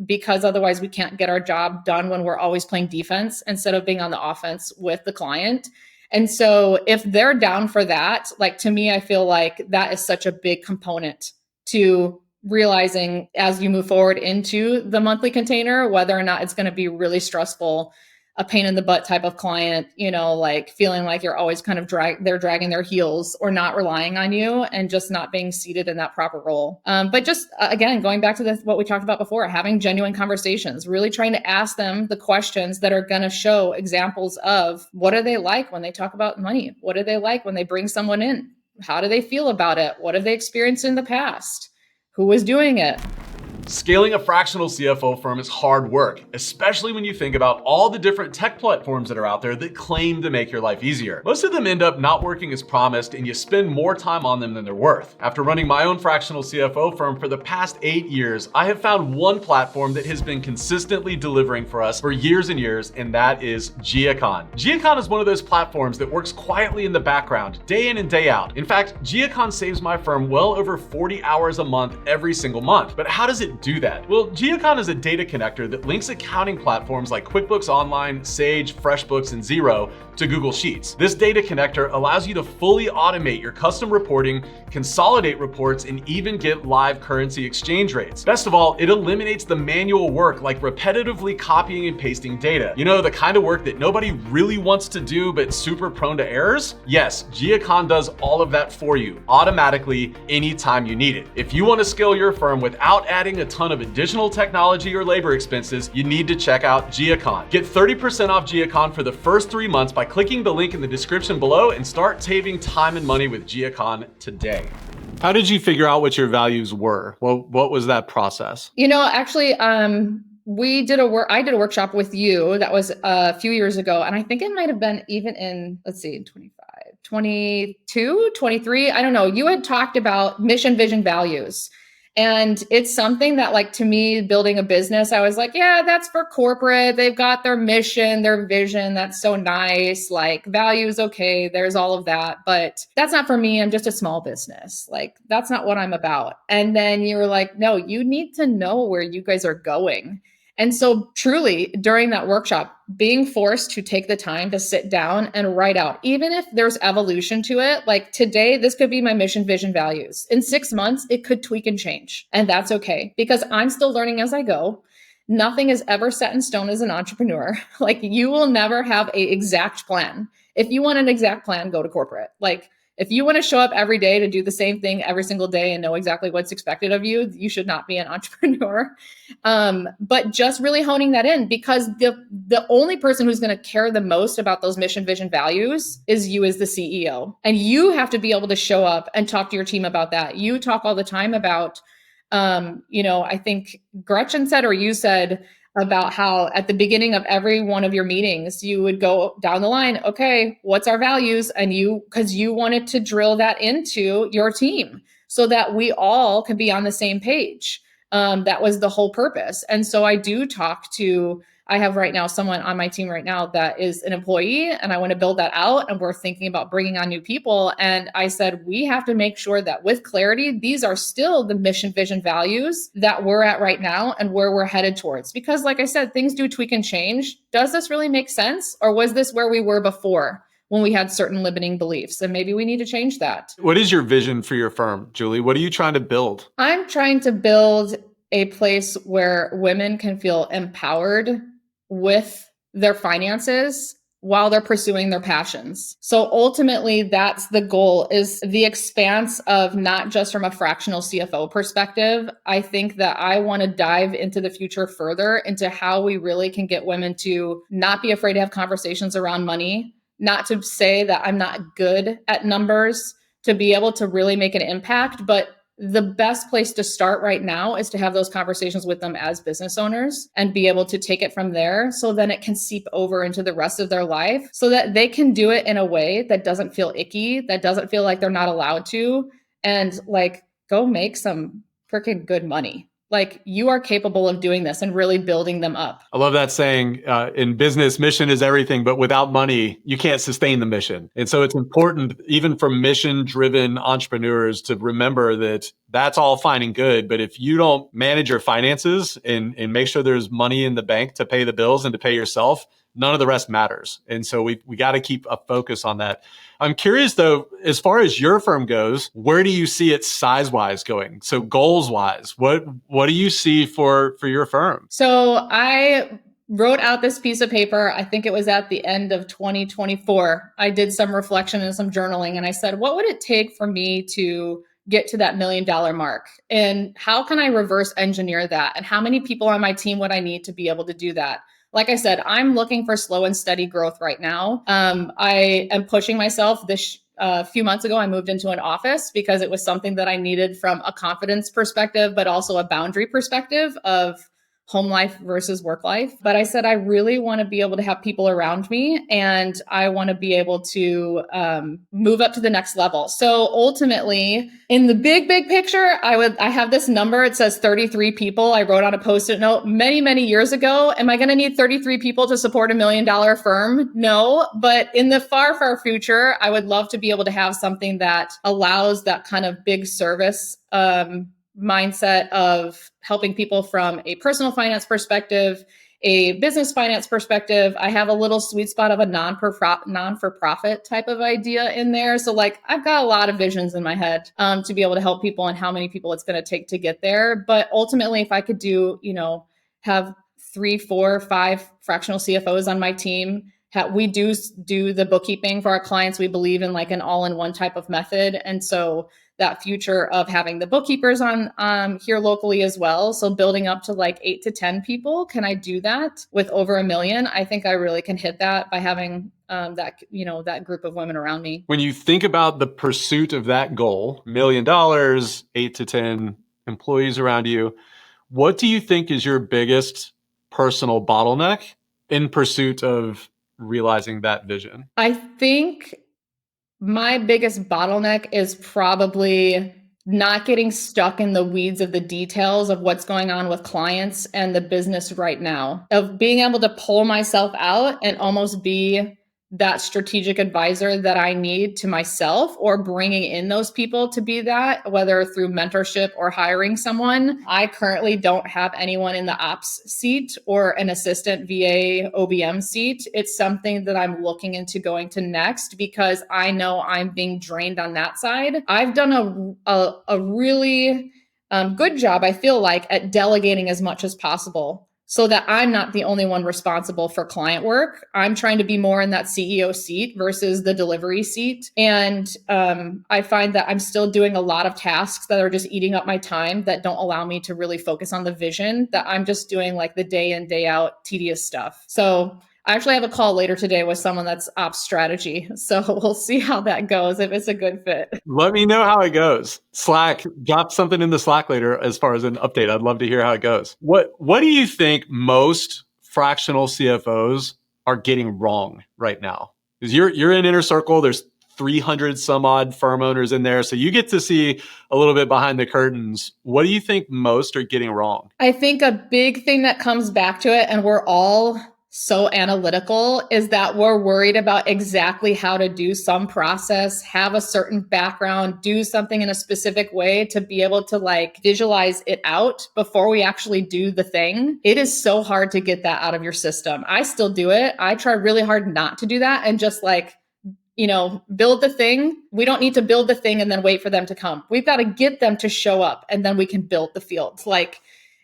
Speaker 2: because otherwise we can't get our job done when we're always playing defense instead of being on the offense with the client. And so if they're down for that, like, to me, I feel like that is such a big component to realizing as you move forward into the monthly container, whether or not it's going to be really stressful, a pain in the butt type of client, like feeling like you're always kind of they're dragging their heels or not relying on you and just not being seated in that proper role. But just again, going back to what we talked about before, having genuine conversations, really trying to ask them the questions that are going to show examples of what are they like when they talk about money? What are they like when they bring someone in? How do they feel about it? What have they experienced in the past? Who was doing it?
Speaker 1: Scaling a fractional CFO firm is hard work, especially when you think about all the different tech platforms that are out there that claim to make your life easier. Most of them end up not working as promised, and you spend more time on them than they're worth. After running my own fractional CFO firm for the past 8 years, I have found one platform that has been consistently delivering for us for years and years, and that is Giacon. Giacon is one of those platforms that works quietly in the background, day in and day out. In fact, Giacon saves my firm well over 40 hours a month every single month. But how does it do that? Well, Giacon is a data connector that links accounting platforms like QuickBooks Online, Sage, FreshBooks, and Xero to Google Sheets. This data connector allows you to fully automate your custom reporting, consolidate reports, and even get live currency exchange rates. Best of all, it eliminates the manual work like repetitively copying and pasting data. You know, the kind of work that nobody really wants to do but super prone to errors? Yes, Giacon does all of that for you automatically anytime you need it. If you want to scale your firm without adding a ton of additional technology or labor expenses, you need to check out Giacon. Get 30% off Giacon for the first 3 months by clicking the link in the description below and start saving time and money with Giacon today. How did you figure out what your values were? Well, what was that process?
Speaker 2: You know, actually, I did a workshop with you that was a few years ago. And I think it might have been even in, 25, 22, 23. I don't know. You had talked about mission, vision, values. And it's something that, like, to me, building a business, I was like, yeah, that's for corporate. They've got their mission, their vision. That's so nice. Like, values, okay, there's all of that. But that's not for me. I'm just a small business. Like, that's not what I'm about. And then you were like, no, you need to know where you guys are going. And so truly during that workshop, being forced to take the time to sit down and write out, even if there's evolution to it, like today, this could be my mission, vision, values. In 6 months, it could tweak and change. And that's okay, because I'm still learning as I go. Nothing is ever set in stone as an entrepreneur. Like, you will never have an exact plan. If you want an exact plan, go to corporate. Like, if you want to show up every day to do the same thing every single day and know exactly what's expected of you, you should not be an entrepreneur. But just really honing that in, because the only person who's going to care the most about those mission, vision, values is you as the CEO. And you have to be able to show up and talk to your team about that. You talk all the time about, I think Gretchen said, or you said, about how at the beginning of every one of your meetings, you would go down the line, okay, what's our values? And because you wanted to drill that into your team so that we all could be on the same page. That was the whole purpose. And so I have right now someone on my team right now that is an employee, and I want to build that out. And we're thinking about bringing on new people. And I said, we have to make sure that with clarity, these are still the mission, vision, values that we're at right now and where we're headed towards. Because like I said, things do tweak and change. Does this really make sense? Or was this where we were before, when we had certain limiting beliefs? And maybe we need to change that.
Speaker 1: What is your vision for your firm, Julie? What are you trying to build?
Speaker 2: I'm trying to build a place where women can feel empowered with their finances while they're pursuing their passions. So ultimately, that's the goal, is the expanse of not just from a fractional CFO perspective. I think that I want to dive into the future further into how we really can get women to not be afraid to have conversations around money, not to say that I'm not good at numbers, to be able to really make an impact. But the best place to start right now is to have those conversations with them as business owners and be able to take it from there, so then it can seep over into the rest of their life, so that they can do it in a way that doesn't feel icky, that doesn't feel like they're not allowed to, and like go make some freaking good money. Like, you are capable of doing this and really building them up.
Speaker 1: I love that saying, in business, mission is everything, but without money, you can't sustain the mission. And so it's important, even for mission-driven entrepreneurs, to remember that that's all fine and good. But if you don't manage your finances and make sure there's money in the bank to pay the bills and to pay yourself, none of the rest matters. And so we got to keep a focus on that. I'm curious though, as far as your firm goes, where do you see it size-wise going? So goals-wise, what do you see for your firm?
Speaker 2: So I wrote out this piece of paper. I think it was at the end of 2024. I did some reflection and some journaling, and I said, what would it take for me to get to that $1 million mark? And how can I reverse engineer that? And how many people on my team would I need to be able to do that? Like I said, I'm looking for slow and steady growth right now. I am pushing myself. a few months ago, I moved into an office because it was something that I needed from a confidence perspective, but also a boundary perspective of home life versus work life. But I said, I really want to be able to have people around me, and I want to be able to move up to the next level. So ultimately, in the big picture, I have this number. It says 33 people. I wrote on a Post-it note many years ago. Am I going to need 33 people to support $1 million firm? No. But in the far future, I would love to be able to have something that allows that kind of big service mindset of helping people from a personal finance perspective, a business finance perspective. I have a little sweet spot of a non-for-profit type of idea in there. So like I've got a lot of visions in my head to be able to help people and how many people it's going to take to get there. But ultimately, if I could have 3, 4, 5 fractional CFOs on my team, we do the bookkeeping for our clients. We believe in like an all-in-one type of method. And so that future of having the bookkeepers on here locally as well. So building up to like 8 to 10 people. Can I do that with over $1 million? I think I really can hit that by having that group of women around me.
Speaker 1: When you think about the pursuit of that goal, $1 million, 8 to 10 employees around you, what do you think is your biggest personal bottleneck in pursuit of realizing that vision?
Speaker 2: I think my biggest bottleneck is probably not getting stuck in the weeds of the details of what's going on with clients and the business right now, of being able to pull myself out and almost be that strategic advisor that I need to myself, or bringing in those people to be that, whether through mentorship or hiring someone. I currently don't have anyone in the ops seat or an assistant VA OBM seat. It's something that I'm looking into going to next because I know I'm being drained on that side. I've done a really good job, I feel like, at delegating as much as possible, so that I'm not the only one responsible for client work. I'm trying to be more in that CEO seat versus the delivery seat. And I find that I'm still doing a lot of tasks that are just eating up my time that don't allow me to really focus on the vision, that I'm just doing like the day in, day out tedious stuff. So I actually have a call later today with someone that's ops strategy. So we'll see how that goes, if it's a good fit.
Speaker 1: Let me know how it goes. Slack, drop something in the Slack later as far as an update. I'd love to hear how it goes. What do you think most fractional CFOs are getting wrong right now? Because you're in Inner Circle. There's 300 some odd firm owners in there. So you get to see a little bit behind the curtains. What do you think most are getting wrong?
Speaker 2: I think a big thing that comes back to it, and we're all so analytical, is that we're worried about exactly how to do some process, have a certain background, do something in a specific way to be able to like visualize it out before we actually do the thing. It is so hard to get that out of your system. I still do it. I try really hard not to do that and just like, build the thing. We don't need to build the thing and then wait for them to come. We've got to get them to show up, and then we can build the field. Like,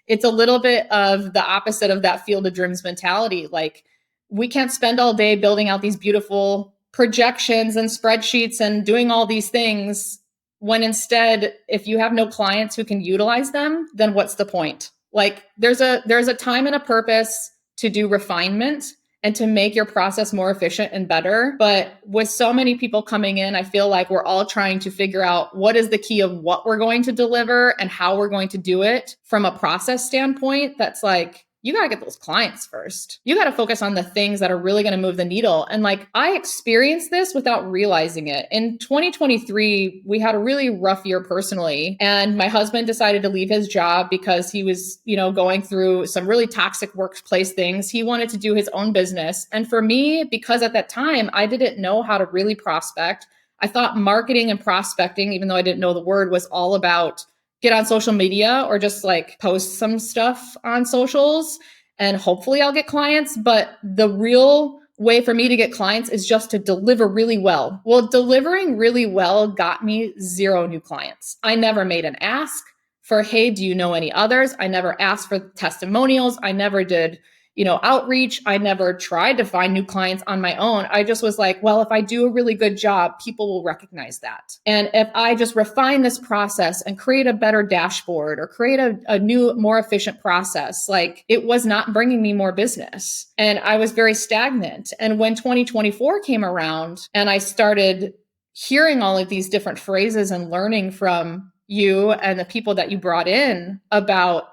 Speaker 2: it's a little bit of the opposite of that field of dreams mentality. Like, we can't spend all day building out these beautiful projections and spreadsheets and doing all these things when instead, if you have no clients who can utilize them, then what's the point? Like, there's a time and a purpose to do refinement and to make your process more efficient and better. But with so many people coming in, I feel like we're all trying to figure out what is the key of what we're going to deliver and how we're going to do it from a process standpoint. That's like, you got to get those clients first. You got to focus on the things that are really going to move the needle. And like, I experienced this without realizing it. In 2023, we had a really rough year personally. And my husband decided to leave his job because he was, going through some really toxic workplace things. He wanted to do his own business. And for me, because at that time, I didn't know how to really prospect. I thought marketing and prospecting, even though I didn't know the word, was all about get on social media or just like post some stuff on socials and hopefully I'll get clients. But the real way for me to get clients is just to deliver really well. Well, delivering really well got me 0 new clients. I never made an ask for, hey, do you know any others? I never asked for testimonials. I never did outreach. I never tried to find new clients on my own. I just was like, well, if I do a really good job, people will recognize that. And if I just refine this process and create a better dashboard or create a new, more efficient process, like, it was not bringing me more business. And I was very stagnant. And when 2024 came around and I started hearing all of these different phrases and learning from you and the people that you brought in about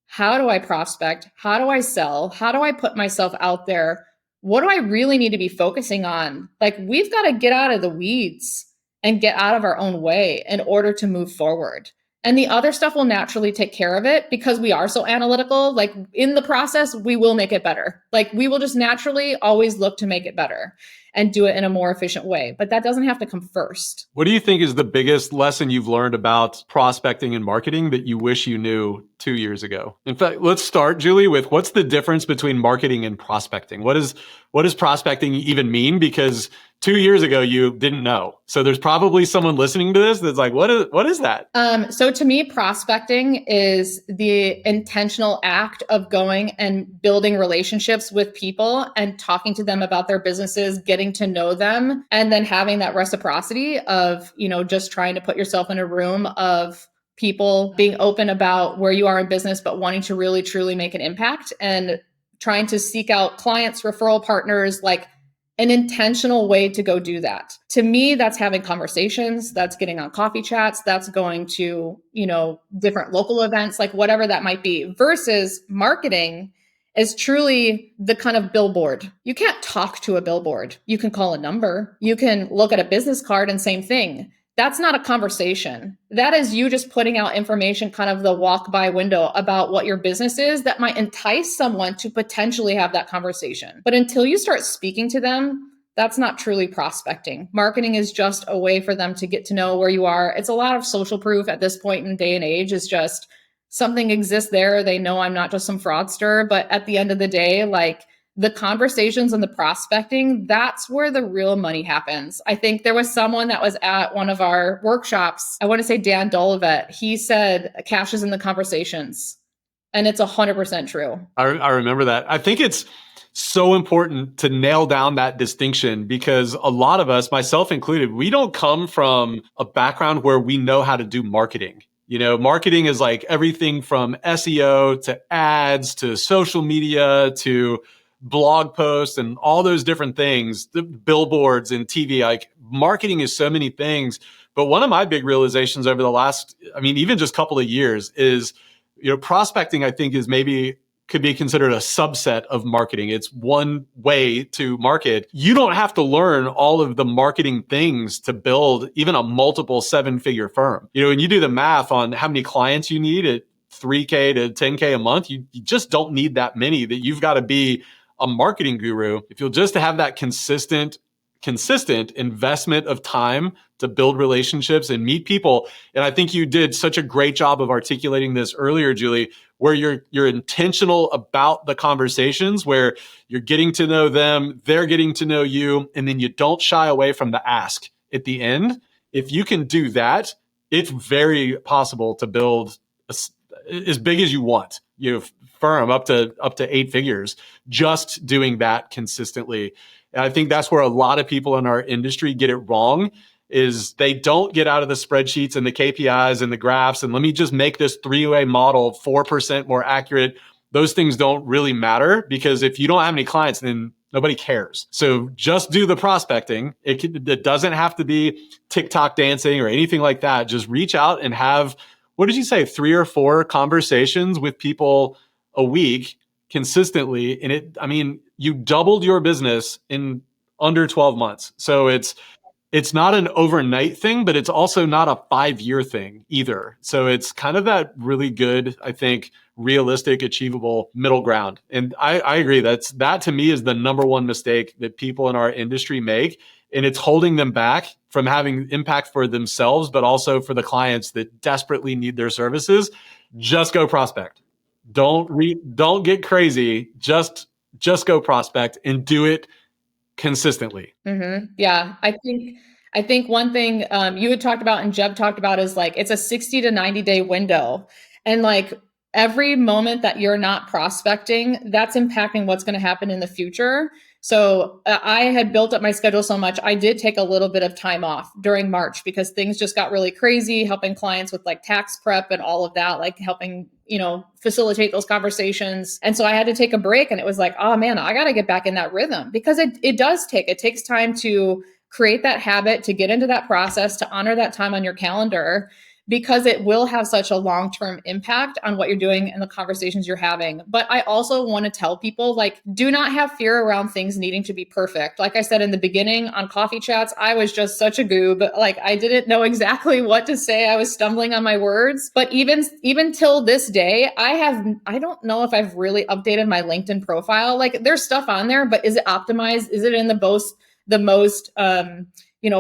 Speaker 2: how do I prospect? How do I sell? How do I put myself out there? What do I really need to be focusing on? Like, we've got to get out of the weeds and get out of our own way in order to move forward. And the other stuff will naturally take care of it because we are so analytical. Like, in the process, we will make it better. Like, we will just naturally always look to make it better and do it in a more efficient way. But that doesn't have to come first.
Speaker 1: What do you think is the biggest lesson you've learned about prospecting and marketing that you wish you knew 2 years ago? In fact, let's start, Julie, with what's the difference between marketing and prospecting? What does prospecting even mean? Because 2 years ago, you didn't know. So there's probably someone listening to this that's like, what is that?
Speaker 2: So to me, prospecting is the intentional act of going and building relationships with people and talking to them about their businesses, getting to know them, and then having that reciprocity of, just trying to put yourself in a room of people being open about where you are in business, but wanting to really, truly make an impact and trying to seek out clients, referral partners, like an intentional way to go do that. To me, that's having conversations, that's getting on coffee chats, that's going to, different local events, like whatever that might be, versus marketing is truly the kind of billboard. You can't talk to a billboard. You can call a number. You can look at a business card and same thing. That's not a conversation. That is you just putting out information, kind of the walk by window about what your business is that might entice someone to potentially have that conversation. But until you start speaking to them, that's not truly prospecting. Marketing is just a way for them to get to know where you are. It's a lot of social proof at this point in day and age. It's just something exists there. They know I'm not just some fraudster, but at the end of the day, like, the conversations and the prospecting, that's where the real money happens. I think there was someone that was at one of our workshops. I want to say Dan Dolivet. He said, cash is in the conversations. And it's 100% true.
Speaker 1: I remember that. I think it's so important to nail down that distinction because a lot of us, myself included, we don't come from a background where we know how to do marketing. Marketing is like everything from SEO to ads to social media to blog posts and all those different things, the billboards and TV. Like, marketing is so many things. But one of my big realizations over the last, even just couple of years is, prospecting, I think, could be considered a subset of marketing. It's one way to market. You don't have to learn all of the marketing things to build even a multiple 7-figure firm. When you do the math on how many clients you need at $3K to $10K a month, you just don't need that many, that you've got to be a marketing guru. If you'll just have that consistent investment of time to build relationships and meet people. And I think you did such a great job of articulating this earlier, Julie, where you're intentional about the conversations, where you're getting to know them, they're getting to know you, and then you don't shy away from the ask at the end. If you can do that, it's very possible to build as big as you want. Firm up to 8 figures, just doing that consistently. And I think that's where a lot of people in our industry get it wrong, is they don't get out of the spreadsheets and the KPIs and the graphs and let me just make this 3-way model 4% more accurate. Those things don't really matter because if you don't have any clients, then nobody cares. So just do the prospecting. It doesn't have to be TikTok dancing or anything like that. Just reach out and have, what did you say, 3 or 4 conversations with people a week consistently. And you doubled your business in under 12 months. So it's not an overnight thing, but it's also not a 5-year thing either. So it's kind of that really good, I think, realistic, achievable middle ground. And I agree. That to me is the number one mistake that people in our industry make. And it's holding them back from having impact for themselves, but also for the clients that desperately need their services. Just go prospect. Don't get crazy. Just go prospect and do it consistently.
Speaker 2: Mm-hmm. Yeah, I think one thing you had talked about and Jeb talked about is like it's a 60 to 90 day window, and like every moment that you're not prospecting, that's impacting what's going to happen in the future. So I had built up my schedule so much. I did take a little bit of time off during March because things just got really crazy, helping clients with like tax prep and all of that, like helping, facilitate those conversations. And so I had to take a break, and it was like, oh man, I got to get back in that rhythm because it takes time to create that habit, to get into that process, to honor that time on your calendar, because it will have such a long-term impact on what you're doing and the conversations you're having. But I also want to tell people, like, do not have fear around things needing to be perfect. Like I said in the beginning on coffee chats, I was just such a goob. Like, I didn't know exactly what to say. I was stumbling on my words. But even till this day, I don't know if I've really updated my LinkedIn profile. Like, there's stuff on there, but is it optimized? Is it in the most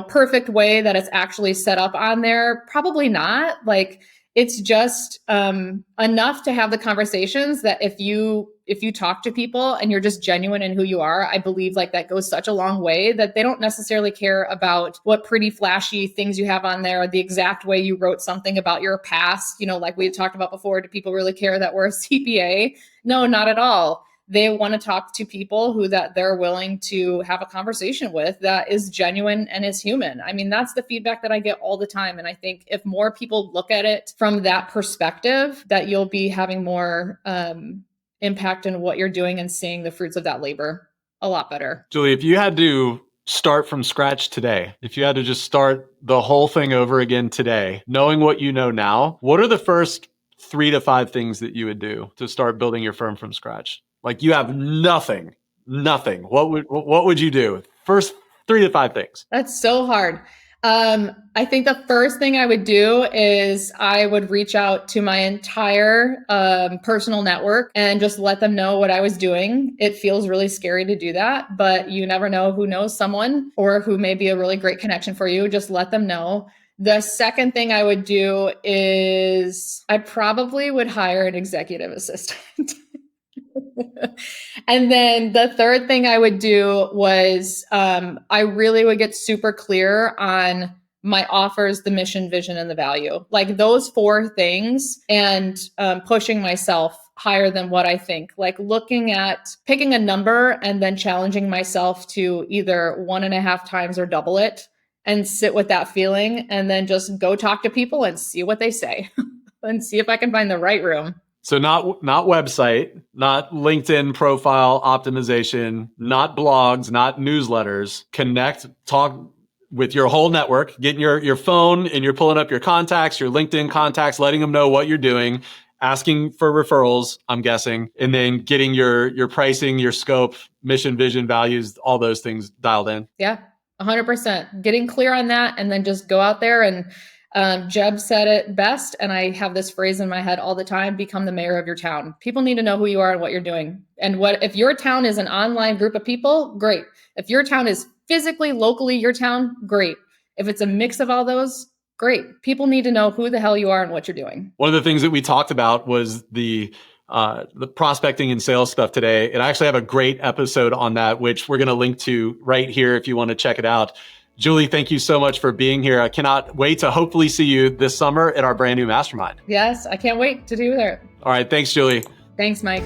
Speaker 2: perfect way that it's actually set up on there? Probably not. Like, it's just enough to have the conversations that if you talk to people and you're just genuine in who you are, I believe like that goes such a long way that they don't necessarily care about what pretty flashy things you have on there, the exact way you wrote something about your past, like we had talked about before. Do people really care that we're a CPA? No, not at all. They want to talk to people who that they're willing to have a conversation with that is genuine and is human. I mean, that's the feedback that I get all the time. And I think if more people look at it from that perspective, that you'll be having more impact in what you're doing and seeing the fruits of that labor a lot better.
Speaker 1: Julie, if you had to start from scratch today, if you had to just start the whole thing over again today, knowing what you know now, what are the first 3 to 5 things that you would do to start building your firm from scratch? Like, you have nothing. What would you do? First 3 to 5 things.
Speaker 2: That's so hard. I think the first thing I would do is I would reach out to my entire personal network and just let them know what I was doing. It feels really scary to do that, but you never know who knows someone or who may be a really great connection for you. Just let them know. The second thing I would do is I probably would hire an executive assistant. And then the third thing I would do was I really would get super clear on my offers, the mission, vision, and the value. Like those 4 things, and pushing myself higher than what I think. Like looking at picking a number and then challenging myself to either 1.5 times or double it, and sit with that feeling, and then just go talk to people and see what they say and see if I can find the right room.
Speaker 1: So not website, not LinkedIn profile optimization, not blogs, not newsletters. Connect, talk with your whole network, getting your phone and you're pulling up your contacts, your LinkedIn contacts, letting them know what you're doing, asking for referrals, I'm guessing, and then getting your pricing, your scope, mission, vision, values, all those things dialed in.
Speaker 2: Yeah, 100%. Getting clear on that, and then just go out there and Jeb said it best, and I have this phrase in my head all the time: become the mayor of your town. People need to know who you are and what you're doing. And if your town is an online group of people, great. If your town is physically, locally your town, great. If it's a mix of all those, great. People need to know who the hell you are and what you're doing.
Speaker 1: One of the things that we talked about was the prospecting and sales stuff today. And I actually have a great episode on that, which we're going to link to right here if you want to check it out. Julie, thank you so much for being here. I cannot wait to hopefully see you this summer at our brand new mastermind.
Speaker 2: Yes, I can't wait to do that.
Speaker 1: All right. Thanks, Julie.
Speaker 2: Thanks, Mike.